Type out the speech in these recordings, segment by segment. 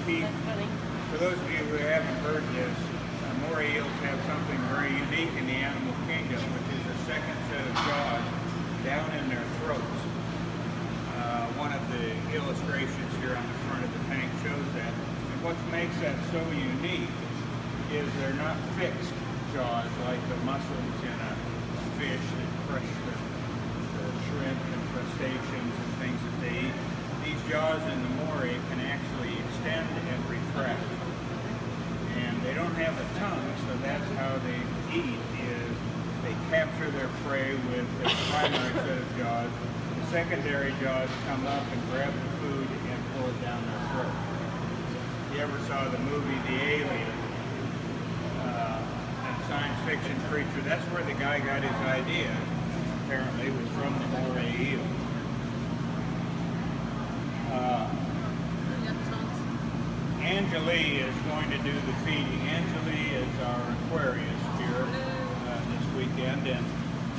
teeth. For those of you who haven't heard this, Moray eels have something very unique in the animal kingdom, which is a second set of jaws down in their throats. One of the illustrations here on the front of the tank shows that. And what makes that so unique is they're not fixed jaws like the muscles in a fish that crush the shrimp and crustaceans and things that they eat. These jaws in the moray can actually extend and retract. And they don't have a tongue, so that's how they eat, is they capture their prey with their primary set of jaws. The secondary jaws come up and grab the food and pull it down their throat. If you ever saw the movie The Alien, a science fiction creature, that's where the guy got his idea, apparently, was from the moray eel. Angeli is going to do the feeding. Angeli is our Aquarius here this weekend, and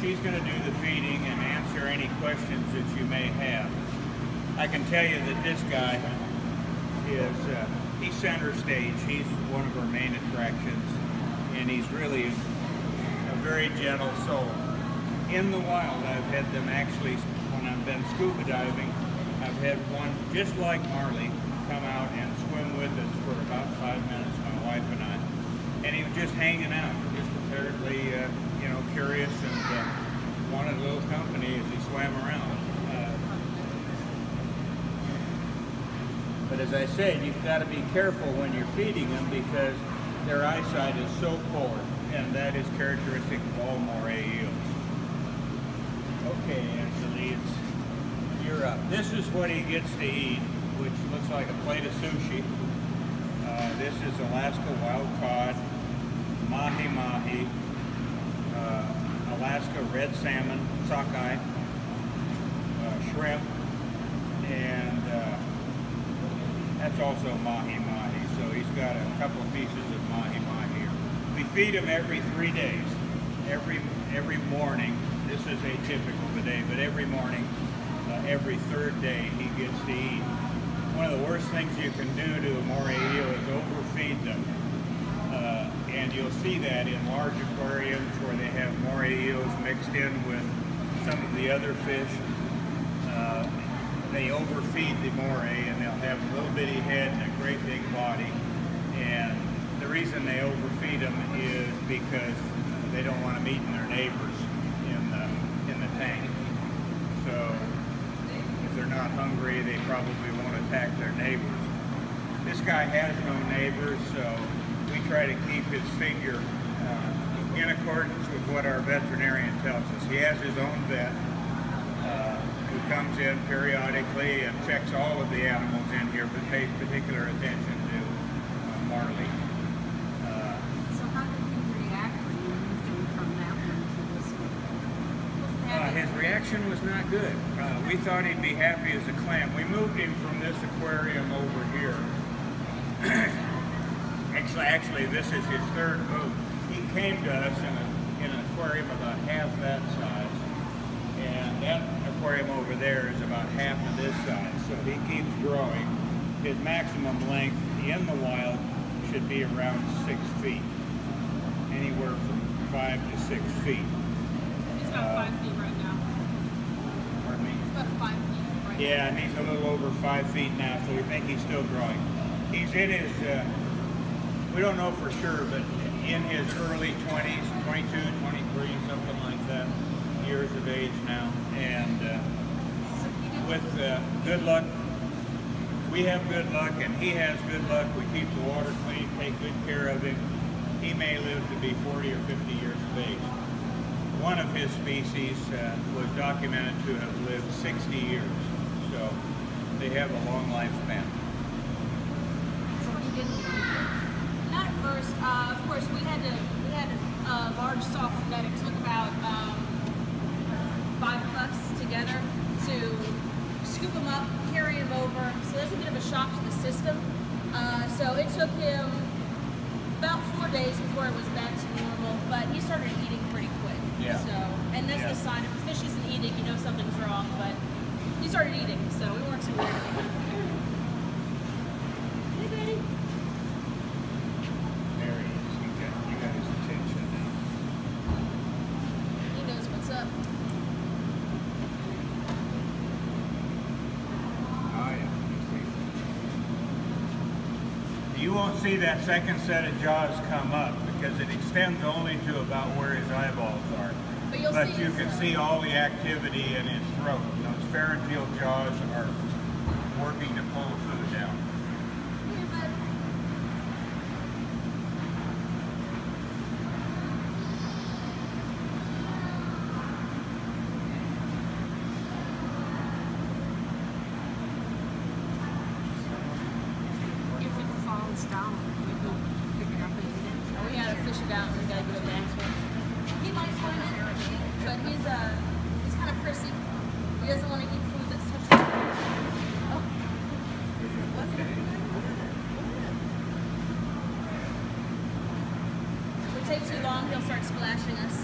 she's going to do the feeding and answer any questions that you may have. I can tell you that this guy is, he's center stage. He's one of our main attractions, and he's really a very gentle soul. In the wild, I've had them actually, when I've been scuba diving, I've had one just like Marley come out and swim with us for about 5 minutes, my wife and I. And he was just hanging out, just apparently, you know, curious and wanted a little company as he swam around. But as I said, you've got to be careful when you're feeding them because their eyesight is so poor, and that is characteristic of all moray eels. Okay, Angeli, you're up. This is what he gets to eat, which looks like a plate of sushi. This is Alaska wild cod, mahi-mahi, Alaska red salmon, sockeye, shrimp, and that's also mahi-mahi. So he's got a couple of pieces of mahi-mahi here. We feed him every 3 days, every morning. This is atypical today, but every morning, every third day, he gets to eat. One of the worst things you can do to a moray eel is overfeed them. And you'll see that in large aquariums where they have moray eels mixed in with some of the other fish. They overfeed the moray, and they'll have a little bitty head and a great big body. And the reason they overfeed them is because they don't want them eating their neighbors in the tank. So if they're not hungry, they probably won't attack their neighbors. This guy has no neighbors, so we try to keep his figure in accordance with what our veterinarian tells us. He has his own vet who comes in periodically and checks all of the animals in here, but pays particular attention to Marley. So how did he react when you moved him from that one to this one? His reaction was not good. We thought he'd be happy as a clam. We moved him from this aquarium over here. Actually, this is his third move. He came to us in an aquarium about half that size, and that aquarium over there is about half of this size. So he keeps growing. His maximum length in the wild should be around 6 feet, anywhere from 5 to 6 feet. He's about 5 feet right now. Pardon me? He's about 5 feet right now. Yeah, and he's a little over 5 feet now, so we think he's still growing. He's in his, we don't know for sure, but in his early 20s, 22, 23, something like that, years of age now. And with good luck, we have good luck and he has good luck. We keep the water clean, take good care of him. He may live to be 40 or 50 years of age. One of his species was documented to have lived 60 years. So they have a long lifespan. So he didn't do it? Not at first. Of course, we had a large soft net. It took about 5 of us together to scoop him up, carry him over. So that's a bit of a shock to the system. So it took him about 4 days before it was back to normal, but he started eating pretty quick. Yeah. So, and that's the sign. If a fish isn't eating, you know something's wrong, but he started eating, so we weren't too worried about it. Hey, Betty. You won't see that second set of jaws come up because it extends only to about where his eyeballs are. But you can see all the activity in his throat. Those pharyngeal jaws are working to pull the food down. If it falls down, we can pick it up and eat it. We gotta fish it out and we gotta get it back to him. He might find it, but he's kind of prissy. He doesn't want to eat food that's touched. Oh. If we take too long, he'll start splashing us.